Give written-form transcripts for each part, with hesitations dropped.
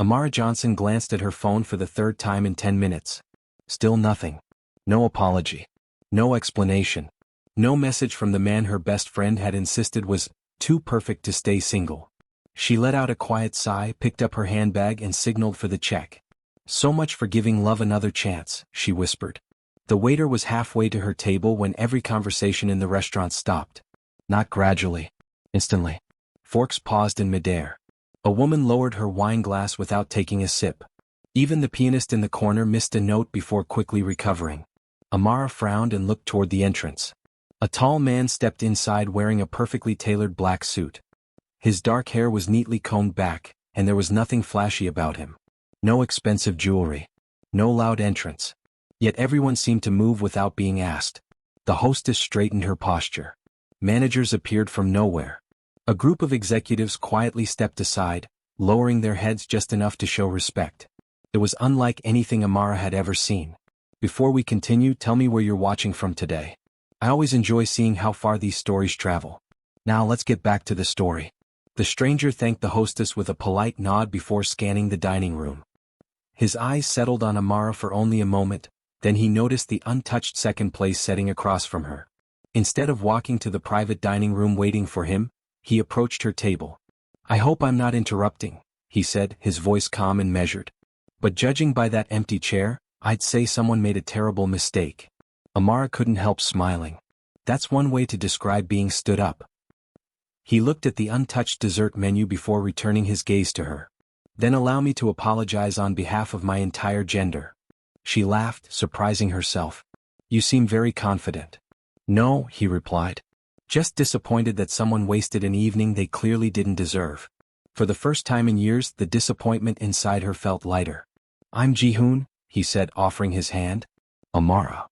Amara Johnson glanced at her phone for the third time in 10 minutes. Still nothing. No apology. No explanation. No message from the man her best friend had insisted was too perfect to stay single. She let out a quiet sigh, picked up her handbag and signaled for the check. "So much for giving love another chance," she whispered. The waiter was halfway to her table when every conversation in the restaurant stopped. Not gradually. Instantly. Forks paused in midair. A woman lowered her wine glass without taking a sip. Even the pianist in the corner missed a note before quickly recovering. Amara frowned and looked toward the entrance. A tall man stepped inside wearing a perfectly tailored black suit. His dark hair was neatly combed back, and there was nothing flashy about him. No expensive jewelry. No loud entrance. Yet everyone seemed to move without being asked. The hostess straightened her posture. Managers appeared from nowhere. A group of executives quietly stepped aside, lowering their heads just enough to show respect. It was unlike anything Amara had ever seen. "Before we continue, tell me where you're watching from today. I always enjoy seeing how far these stories travel. Now let's get back to the story." The stranger thanked the hostess with a polite nod before scanning the dining room. His eyes settled on Amara for only a moment, then he noticed the untouched second place setting across from her. Instead of walking to the private dining room waiting for him, he approached her table. "I hope I'm not interrupting," he said, his voice calm and measured. "But judging by that empty chair, I'd say someone made a terrible mistake." Amara couldn't help smiling. That's one way to describe being stood up. He looked at the untouched dessert menu before returning his gaze to her. "Then allow me to apologize on behalf of my entire gender." She laughed, surprising herself. "You seem very confident." "No," he replied. "Just disappointed that someone wasted an evening they clearly didn't deserve." For the first time in years, the disappointment inside her felt lighter. "I'm Ji-hoon," he said, offering his hand. "Amara."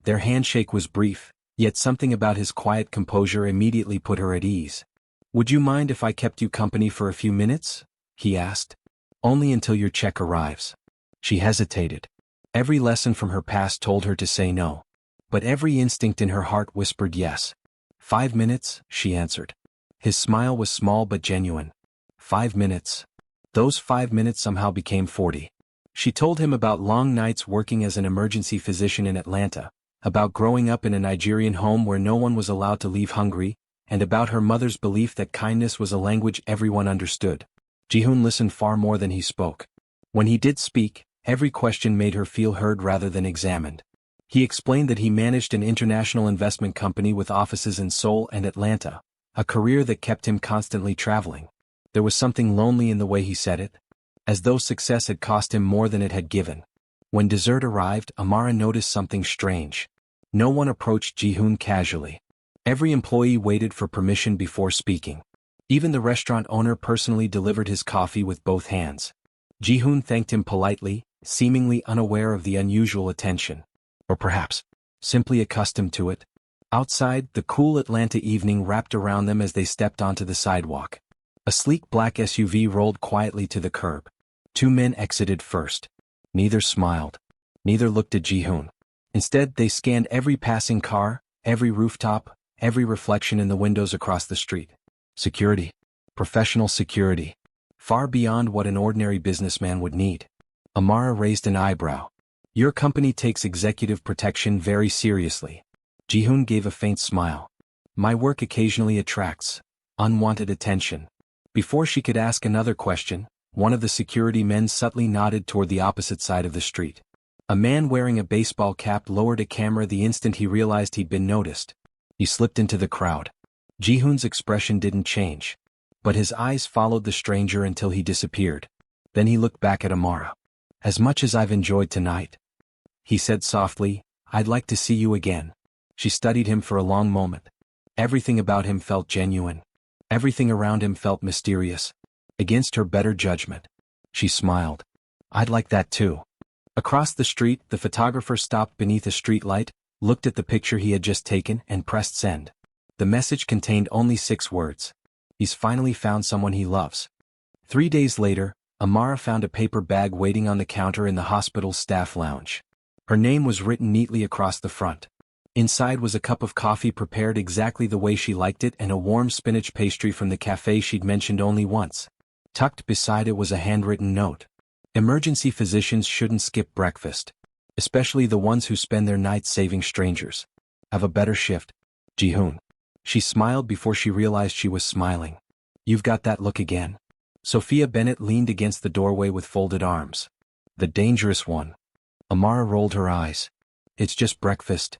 Their handshake was brief, yet something about his quiet composure immediately put her at ease. "Would you mind if I kept you company for a few minutes?" he asked. "Only until your check arrives." She hesitated. Every lesson from her past told her to say no. But every instinct in her heart whispered yes. 5 minutes, she answered. His smile was small but genuine. 5 minutes. Those 5 minutes somehow became 40. She told him about long nights working as an emergency physician in Atlanta, about growing up in a Nigerian home where no one was allowed to leave hungry, and about her mother's belief that kindness was a language everyone understood. Ji-hoon listened far more than he spoke. When he did speak, every question made her feel heard rather than examined. He explained that he managed an international investment company with offices in Seoul and Atlanta, a career that kept him constantly traveling. There was something lonely in the way he said it, as though success had cost him more than it had given. When dessert arrived, Amara noticed something strange. No one approached Ji-hoon casually. Every employee waited for permission before speaking. Even the restaurant owner personally delivered his coffee with both hands. Ji-hoon thanked him politely, seemingly unaware of the unusual attention. Or perhaps, simply accustomed to it. Outside, the cool Atlanta evening wrapped around them as they stepped onto the sidewalk. A sleek black SUV rolled quietly to the curb. 2 men exited first. Neither smiled. Neither looked at Ji-hoon. Instead, they scanned every passing car, every rooftop, every reflection in the windows across the street. Security. Professional security. Far beyond what an ordinary businessman would need. Amara raised an eyebrow. "Your company takes executive protection very seriously." Ji-hoon gave a faint smile. "My work occasionally attracts unwanted attention." Before she could ask another question, one of the security men subtly nodded toward the opposite side of the street. A man wearing a baseball cap lowered a camera the instant he realized he'd been noticed. He slipped into the crowd. Ji-hoon's expression didn't change, but his eyes followed the stranger until he disappeared. Then he looked back at Amara. "As much as I've enjoyed tonight," he said softly, "I'd like to see you again." She studied him for a long moment. Everything about him felt genuine. Everything around him felt mysterious. Against her better judgment. She smiled. "I'd like that too." Across the street, the photographer stopped beneath a streetlight, looked at the picture he had just taken, and pressed send. The message contained only 6 words. He's finally found someone he loves. 3 days later, Amara found a paper bag waiting on the counter in the hospital's staff lounge. Her name was written neatly across the front. Inside was a cup of coffee prepared exactly the way she liked it and a warm spinach pastry from the cafe she'd mentioned only once. Tucked beside it was a handwritten note. Emergency physicians shouldn't skip breakfast, especially the ones who spend their nights saving strangers. Have a better shift, Ji-hoon. She smiled before she realized she was smiling. You've got that look again. Sophia Bennett leaned against the doorway with folded arms. The dangerous one. Amara rolled her eyes. It's just breakfast.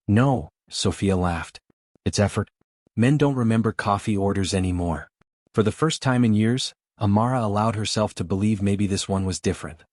No, Sophia laughed. It's effort. Men don't remember coffee orders anymore. For the first time in years, Amara allowed herself to believe maybe this one was different.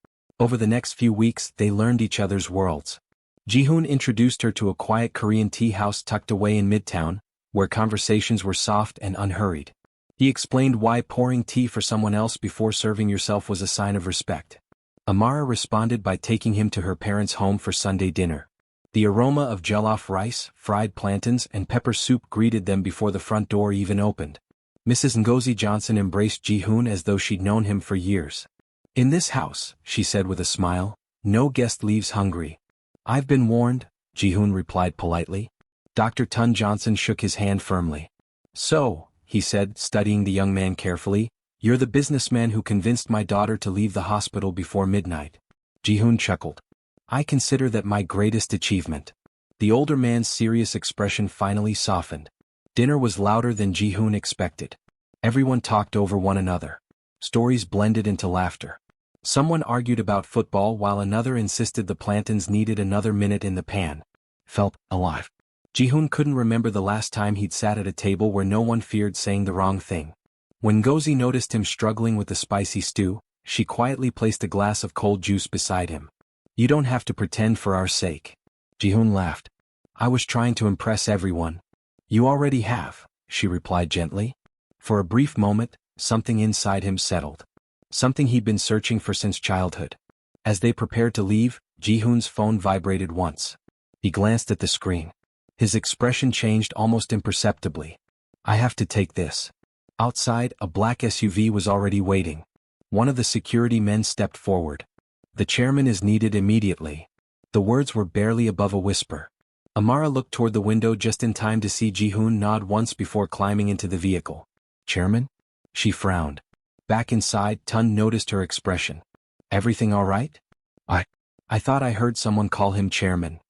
Over the next few weeks, they learned each other's worlds. Ji-hoon introduced her to a quiet Korean tea house tucked away in Midtown, where conversations were soft and unhurried. He explained why pouring tea for someone else before serving yourself was a sign of respect. Amara responded by taking him to her parents' home for Sunday dinner. The aroma of jollof rice, fried plantains, and pepper soup greeted them before the front door even opened. Mrs. Ngozi Johnson embraced Ji-hoon as though she'd known him for years. In this house, she said with a smile, no guest leaves hungry. I've been warned, Ji-hoon replied politely. Dr. Tun Johnson shook his hand firmly. So, he said, studying the young man carefully, you're the businessman who convinced my daughter to leave the hospital before midnight. Ji-hoon chuckled. I consider that my greatest achievement. The older man's serious expression finally softened. Dinner was louder than Ji-hoon expected. Everyone talked over one another. Stories blended into laughter. Someone argued about football while another insisted the plantains needed another minute in the pan. Felt alive. Ji-hoon couldn't remember the last time he'd sat at a table where no one feared saying the wrong thing. When Ngozi noticed him struggling with the spicy stew, she quietly placed a glass of cold juice beside him. You don't have to pretend for our sake. Ji-hoon laughed. I was trying to impress everyone. You already have, she replied gently. For a brief moment, something inside him settled. Something he'd been searching for since childhood. As they prepared to leave, Ji-hoon's phone vibrated once. He glanced at the screen. His expression changed almost imperceptibly. I have to take this. Outside, a black SUV was already waiting. One of the security men stepped forward. The chairman is needed immediately. The words were barely above a whisper. Amara looked toward the window just in time to see Ji-hoon nod once before climbing into the vehicle. Chairman? She frowned. Back inside, Tun noticed her expression. Everything all right? I thought I heard someone call him chairman.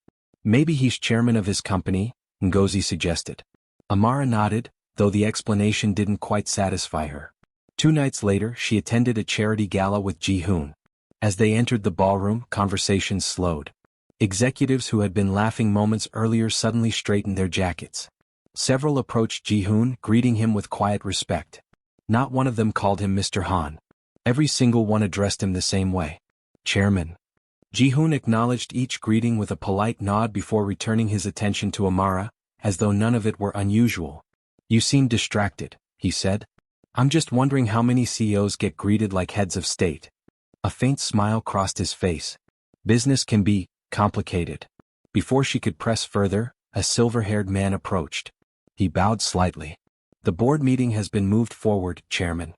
Maybe he's chairman of his company, Ngozi suggested. Amara nodded, though the explanation didn't quite satisfy her. 2 nights later, she attended a charity gala with Ji-hoon. As they entered the ballroom, conversations slowed. Executives who had been laughing moments earlier suddenly straightened their jackets. Several approached Ji-hoon, greeting him with quiet respect. Not one of them called him Mr. Han. Every single one addressed him the same way. Chairman. Ji-hoon acknowledged each greeting with a polite nod before returning his attention to Amara, as though none of it were unusual. You seem distracted, he said. I'm just wondering how many CEOs get greeted like heads of state. A faint smile crossed his face. Business can be complicated. Before she could press further, a silver-haired man approached. He bowed slightly. The board meeting has been moved forward, Chairman.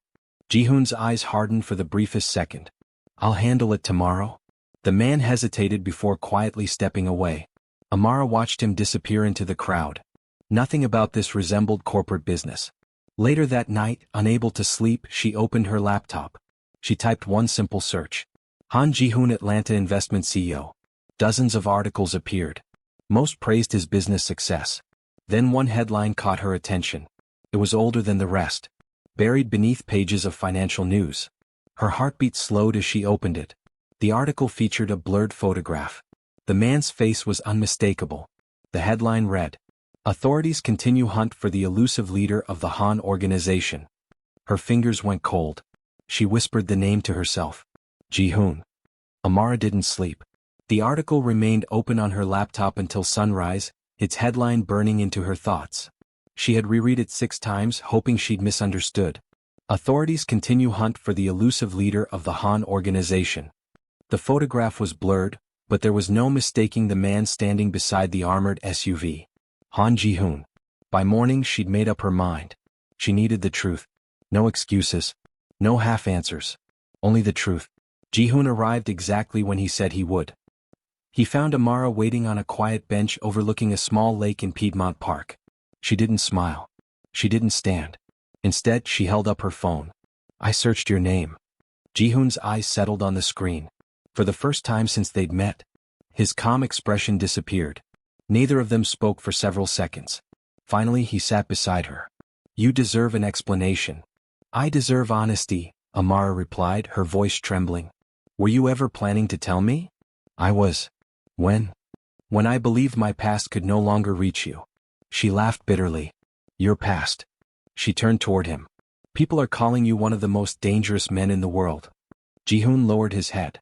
Ji-hoon's eyes hardened for the briefest second. I'll handle it tomorrow. The man hesitated before quietly stepping away. Amara watched him disappear into the crowd. Nothing about this resembled corporate business. Later that night, unable to sleep, she opened her laptop. She typed one simple search. Han Ji-hoon, Atlanta investment CEO. Dozens of articles appeared. Most praised his business success. Then one headline caught her attention. It was older than the rest. Buried beneath pages of financial news. Her heartbeat slowed as she opened it. The article featured a blurred photograph. The man's face was unmistakable. The headline read, Authorities continue hunt for the elusive leader of the Han organization. Her fingers went cold. She whispered the name to herself. Ji-hoon. Amara didn't sleep. The article remained open on her laptop until sunrise, its headline burning into her thoughts. She had reread it 6 times, hoping she'd misunderstood. Authorities continue hunt for the elusive leader of the Han organization. The photograph was blurred, but there was no mistaking the man standing beside the armored SUV. Han Ji-hoon. By morning she'd made up her mind. She needed the truth. No excuses. No half-answers. Only the truth. Ji-hoon arrived exactly when he said he would. He found Amara waiting on a quiet bench overlooking a small lake in Piedmont Park. She didn't smile. She didn't stand. Instead, she held up her phone. I searched your name. Ji-hoon's eyes settled on the screen. For the first time since they'd met, his calm expression disappeared. Neither of them spoke for several seconds. Finally he sat beside her. "You deserve an explanation." "I deserve honesty," Amara replied, her voice trembling. "Were you ever planning to tell me?" "I was." "When?" "When I believed my past could no longer reach you." She laughed bitterly. "Your past." She turned toward him. "People are calling you one of the most dangerous men in the world." Ji-hoon lowered his head.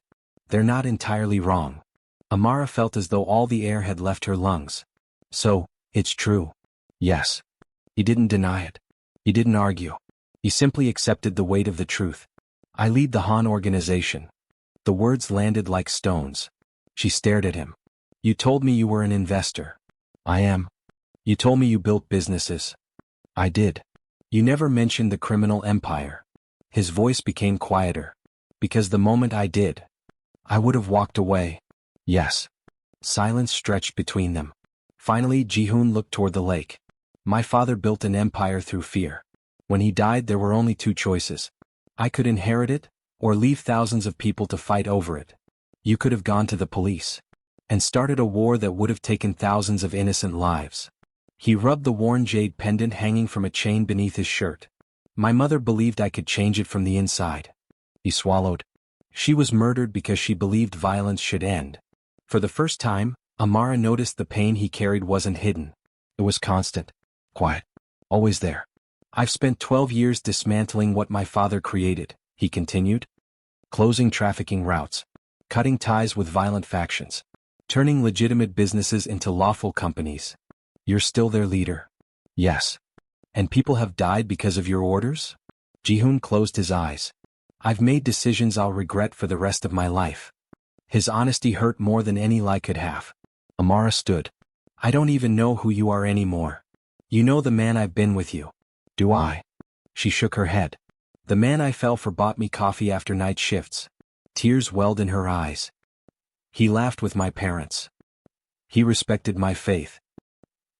"They're not entirely wrong." Amara felt as though all the air had left her lungs. "So, it's true." "Yes." He didn't deny it. He didn't argue. He simply accepted the weight of the truth. "I lead the Han organization." The words landed like stones. She stared at him. "You told me you were an investor." "I am." "You told me you built businesses." "I did." "You never mentioned the criminal empire." His voice became quieter. "Because the moment I did, I would have walked away." "Yes." Silence stretched between them. Finally Ji-hoon looked toward the lake. "My father built an empire through fear. When he died there were only two choices. I could inherit it, or leave thousands of people to fight over it. You could have gone to the police and started a war that would have taken thousands of innocent lives." He rubbed the worn jade pendant hanging from a chain beneath his shirt. "My mother believed I could change it from the inside." He swallowed. "She was murdered because she believed violence should end." For the first time, Amara noticed the pain he carried wasn't hidden. It was constant. Quiet. Always there. "I've spent 12 years dismantling what my father created," he continued. "Closing trafficking routes. Cutting ties with violent factions. Turning legitimate businesses into lawful companies. You're still their leader." "Yes." "And people have died because of your orders?" Ji-hoon closed his eyes. "I've made decisions I'll regret for the rest of my life." His honesty hurt more than any lie could have. Amara stood. "I don't even know who you are anymore. You know the man I've been with you." "Do I?" She shook her head. "The man I fell for bought me coffee after night shifts." Tears welled in her eyes. "He laughed with my parents. He respected my faith.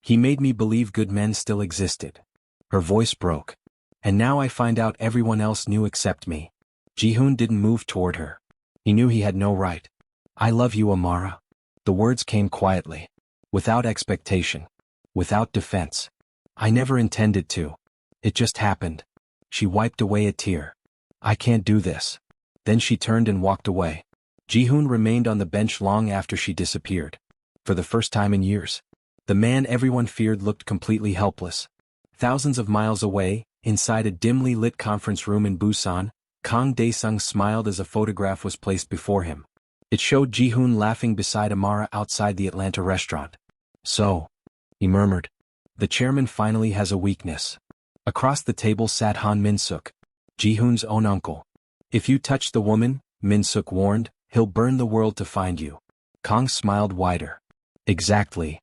He made me believe good men still existed." Her voice broke. "And now I find out everyone else knew except me." Ji-hoon didn't move toward her. He knew he had no right. "I love you, Amara." The words came quietly. Without expectation. Without defense. "I never intended to. It just happened." She wiped away a tear. "I can't do this." Then she turned and walked away. Ji-hoon remained on the bench long after she disappeared. For the first time in years, the man everyone feared looked completely helpless. Thousands of miles away, inside a dimly lit conference room in Busan, Kang Dae-sung smiled as a photograph was placed before him. It showed Ji-hoon laughing beside Amara outside the Atlanta restaurant. "So," he murmured, "the chairman finally has a weakness." Across the table sat Han Min-suk, Ji-hoon's own uncle. "If you touch the woman," Min-suk warned, "he'll burn the world to find you." Kang smiled wider. "Exactly."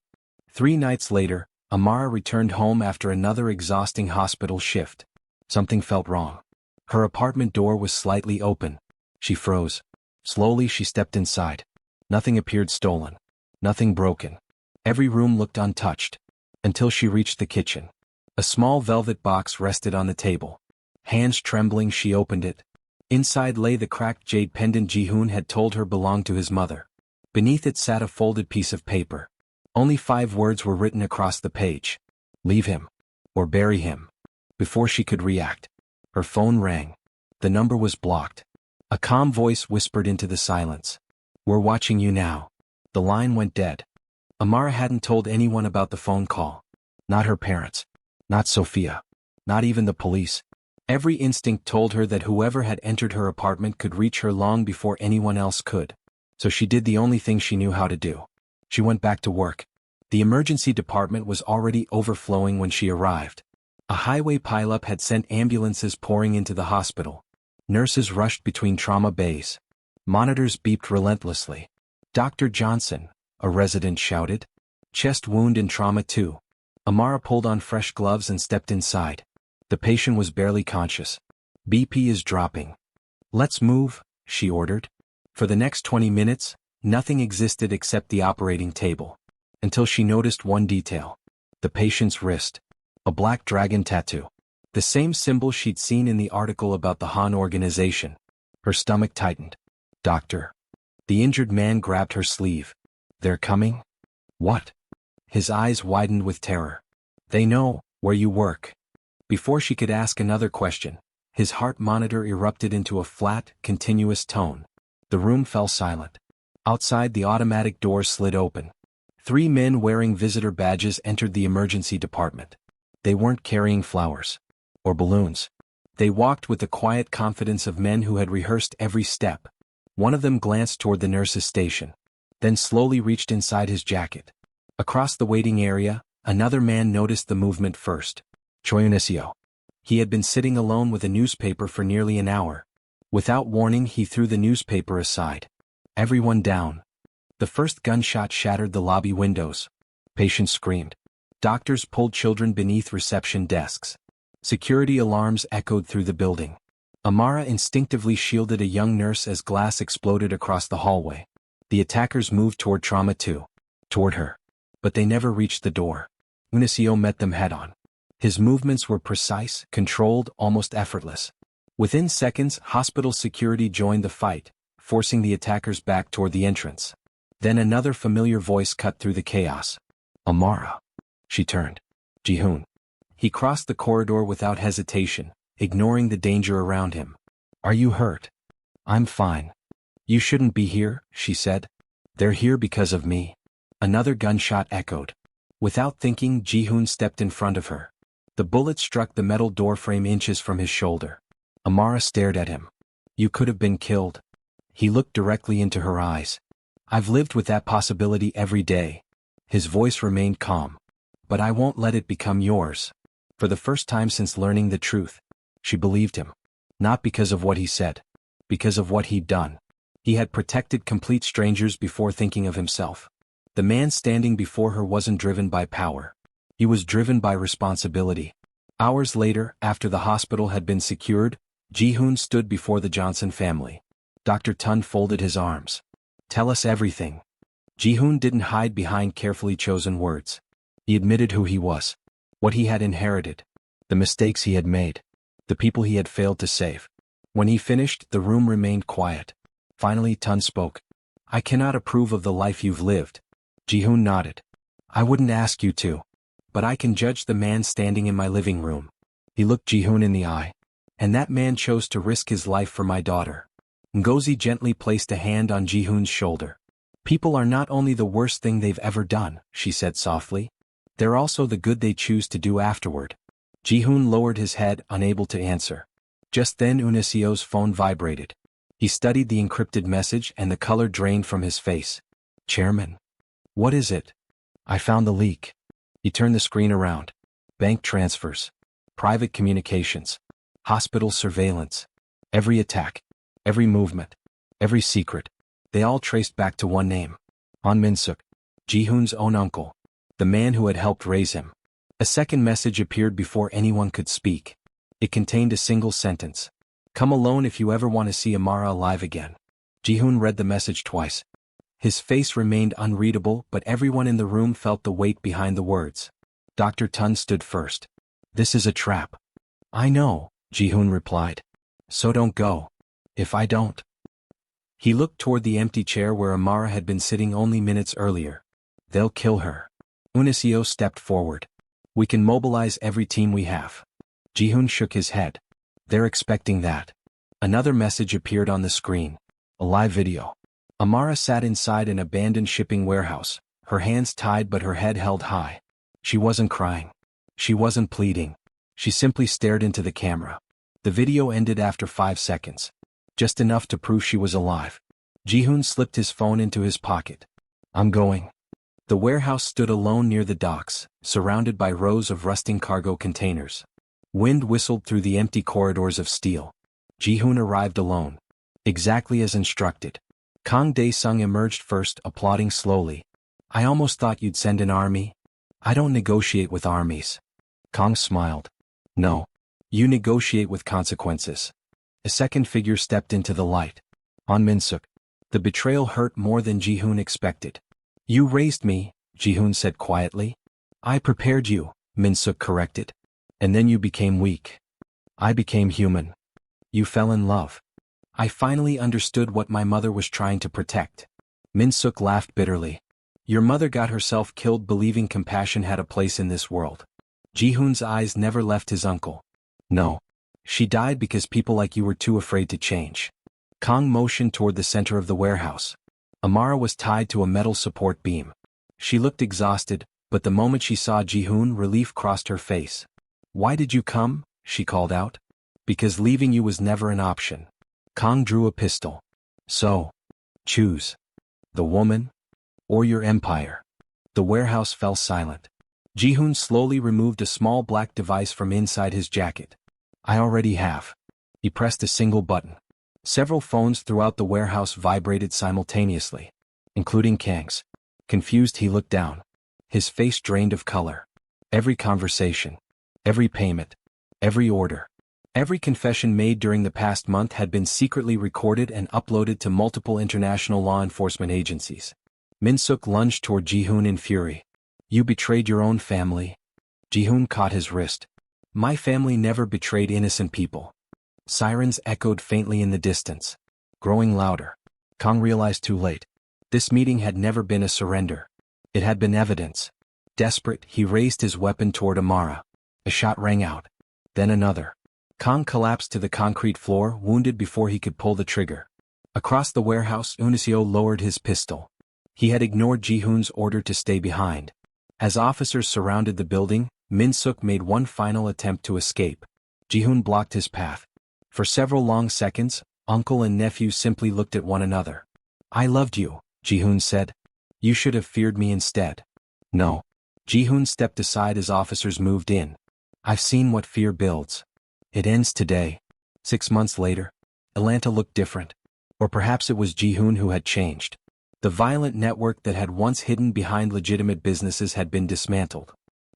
3 nights later, Amara returned home after another exhausting hospital shift. Something felt wrong. Her apartment door was slightly open. She froze. Slowly she stepped inside. Nothing appeared stolen. Nothing broken. Every room looked untouched. Until she reached the kitchen. A small velvet box rested on the table. Hands trembling she opened it. Inside lay the cracked jade pendant Ji-hoon had told her belonged to his mother. Beneath it sat a folded piece of paper. Only 5 words were written across the page. "Leave him. Or bury him." Before she could react, her phone rang. The number was blocked. A calm voice whispered into the silence. "We're watching you now." The line went dead. Amara hadn't told anyone about the phone call. Not her parents. Not Sophia. Not even the police. Every instinct told her that whoever had entered her apartment could reach her long before anyone else could. So she did the only thing she knew how to do. She went back to work. The emergency department was already overflowing when she arrived. A highway pileup had sent ambulances pouring into the hospital. Nurses rushed between trauma bays. Monitors beeped relentlessly. "Dr. Johnson," a resident shouted. "Chest wound in trauma 2. Amara pulled on fresh gloves and stepped inside. The patient was barely conscious. "BP is dropping." "Let's move," she ordered. For the next 20 minutes, nothing existed except the operating table. Until she noticed one detail. The patient's wrist. A black dragon tattoo. The same symbol she'd seen in the article about the Han organization. Her stomach tightened. Doctor. The injured man grabbed her sleeve. They're coming? What? His eyes widened with terror. They know where you work. Before she could ask another question, his heart monitor erupted into a flat, continuous tone. The room fell silent. Outside, the automatic doors slid open. 3 men wearing visitor badges entered the emergency department. They weren't carrying flowers or balloons. They walked with the quiet confidence of men who had rehearsed every step. One of them glanced toward the nurse's station, then slowly reached inside his jacket. Across the waiting area, another man noticed the movement first. Choi Uniseo. He had been sitting alone with a newspaper for nearly an hour. Without warning, he threw the newspaper aside. Everyone down. The first gunshot shattered the lobby windows. Patients screamed. Doctors pulled children beneath reception desks. Security alarms echoed through the building. Amara instinctively shielded a young nurse as glass exploded across the hallway. The attackers moved toward Trauma 2. Toward her. But they never reached the door. Uniseo met them head-on. His movements were precise, controlled, almost effortless. Within seconds, hospital security joined the fight, forcing the attackers back toward the entrance. Then another familiar voice cut through the chaos. Amara. She turned. Ji-hoon. He crossed the corridor without hesitation, ignoring the danger around him. Are you hurt? I'm fine. You shouldn't be here, she said. They're here because of me. Another gunshot echoed. Without thinking, Ji-hoon stepped in front of her. The bullet struck the metal doorframe inches from his shoulder. Amara stared at him. You could have been killed. He looked directly into her eyes. I've lived with that possibility every day. His voice remained calm. But I won't let it become yours. For the first time since learning the truth, she believed him. Not because of what he said. Because of what he'd done. He had protected complete strangers before thinking of himself. The man standing before her wasn't driven by power. He was driven by responsibility. Hours later, after the hospital had been secured, Ji-hoon stood before the Johnson family. Dr. Tun folded his arms. Tell us everything. Ji-hoon didn't hide behind carefully chosen words. He admitted who he was. What he had inherited. The mistakes he had made. The people he had failed to save. When he finished, the room remained quiet. Finally, Tun spoke. I cannot approve of the life you've lived. Ji-hoon nodded. I wouldn't ask you to. But I can judge the man standing in my living room. He looked Ji-hoon in the eye. And that man chose to risk his life for my daughter. Ngozi gently placed a hand on Ji-hoon's shoulder. People are not only the worst thing they've ever done, she said softly. They're also the good they choose to do afterward. Ji-hoon lowered his head, unable to answer. Just then Uniseo's phone vibrated. He studied the encrypted message and the color drained from his face. Chairman. What is it? I found the leak. He turned the screen around. Bank transfers. Private communications. Hospital surveillance. Every attack. Every movement. Every secret. They all traced back to one name. Han Min-suk. Ji-hoon's own uncle. The man who had helped raise him. A second message appeared before anyone could speak. It contained a single sentence. Come alone if you ever want to see Amara alive again. Ji-hoon read the message twice. His face remained unreadable, but everyone in the room felt the weight behind the words. Dr. Tun stood first. This is a trap. I know, Ji-hoon replied. So don't go. If I don't. He looked toward the empty chair where Amara had been sitting only minutes earlier. They'll kill her. Uniseo stepped forward. We can mobilize every team we have. Ji-hoon shook his head. They're expecting that. Another message appeared on the screen. A live video. Amara sat inside an abandoned shipping warehouse, her hands tied but her head held high. She wasn't crying. She wasn't pleading. She simply stared into the camera. The video ended after 5 seconds. Just enough to prove she was alive. Ji-hoon slipped his phone into his pocket. I'm going. The warehouse stood alone near the docks, surrounded by rows of rusting cargo containers. Wind whistled through the empty corridors of steel. Ji-hoon arrived alone. Exactly as instructed. Kang Dae-sung emerged first, applauding slowly. I almost thought you'd send an army. I don't negotiate with armies. Kang smiled. No. You negotiate with consequences. A second figure stepped into the light. Han Min-suk. The betrayal hurt more than Ji-hoon expected. You raised me, Ji-hoon said quietly. I prepared you, Min-suk corrected. And then you became weak. I became human. You fell in love. I finally understood what my mother was trying to protect. Min-suk laughed bitterly. Your mother got herself killed believing compassion had a place in this world. Ji-hoon's eyes never left his uncle. No. She died because people like you were too afraid to change. Kang motioned toward the center of the warehouse. Amara was tied to a metal support beam. She looked exhausted, but the moment she saw Ji-hoon, relief crossed her face. Why did you come? She called out. Because leaving you was never an option. Kang drew a pistol. So, choose. The woman, or your empire. The warehouse fell silent. Ji-hoon slowly removed a small black device from inside his jacket. I already have. He pressed a single button. Several phones throughout the warehouse vibrated simultaneously, including Kang's. Confused, he looked down. His face drained of color. Every conversation, every payment, every order, every confession made during the past month had been secretly recorded and uploaded to multiple international law enforcement agencies. Min-suk lunged toward Ji-hoon in fury. You betrayed your own family. Ji-hoon caught his wrist. My family never betrayed innocent people. Sirens echoed faintly in the distance, growing louder. Kang realized too late. This meeting had never been a surrender. It had been evidence. Desperate, he raised his weapon toward Amara. A shot rang out. Then another. Kang collapsed to the concrete floor, wounded before he could pull the trigger. Across the warehouse, Unisio lowered his pistol. He had ignored Ji-hoon's order to stay behind. As officers surrounded the building, Min-suk made one final attempt to escape. Ji-hoon blocked his path. For several long seconds, uncle and nephew simply looked at one another. I loved you, Ji-hoon said. You should have feared me instead. No. Ji-hoon stepped aside as officers moved in. I've seen what fear builds. It ends today. 6 months later, Atlanta looked different. Or perhaps it was Ji-hoon who had changed. The violent network that had once hidden behind legitimate businesses had been dismantled.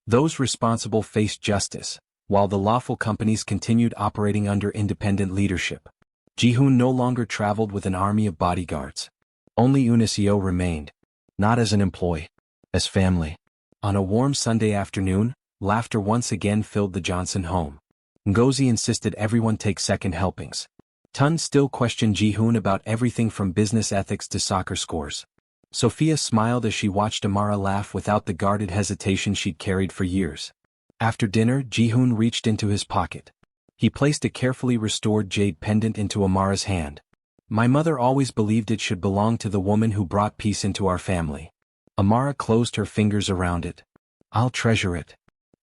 Those responsible faced justice, while the lawful companies continued operating under independent leadership. Ji-hoon no longer traveled with an army of bodyguards. Only Unisio remained. Not as an employee. As family. On a warm Sunday afternoon, laughter once again filled the Johnson home. Ngozi insisted everyone take second helpings. Tun still questioned Ji-hoon about everything from business ethics to soccer scores. Sophia smiled as she watched Amara laugh without the guarded hesitation she'd carried for years. After dinner, Ji-hoon reached into his pocket. He placed a carefully restored jade pendant into Amara's hand. My mother always believed it should belong to the woman who brought peace into our family. Amara closed her fingers around it. I'll treasure it.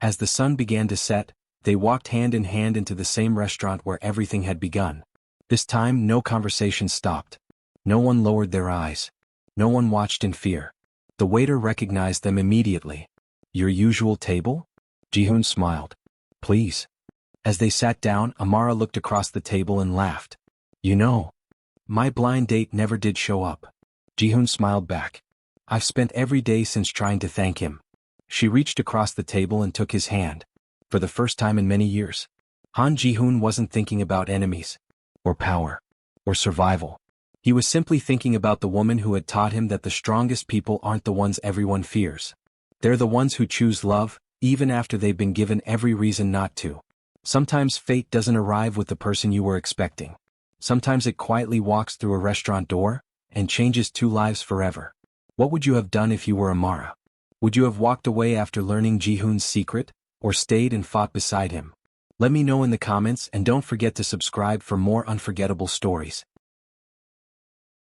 As the sun began to set, they walked hand in hand into the same restaurant where everything had begun. This time, no conversation stopped. No one lowered their eyes. No one watched in fear. The waiter recognized them immediately. Your usual table? Ji-hoon smiled. Please. As they sat down, Amara looked across the table and laughed. You know, my blind date never did show up. Ji-hoon smiled back. I've spent every day since trying to thank him. She reached across the table and took his hand. For the first time in many years. Ji-hoon wasn't thinking about enemies. Or power. Or survival. He was simply thinking about the woman who had taught him that the strongest people aren't the ones everyone fears. They're the ones who choose love, even after they've been given every reason not to. Sometimes fate doesn't arrive with the person you were expecting. Sometimes it quietly walks through a restaurant door, and changes 2 lives forever. What would you have done if you were Amara? Would you have walked away after learning Ji-hoon's secret, or stayed and fought beside him? Let me know in the comments and don't forget to subscribe for more unforgettable stories.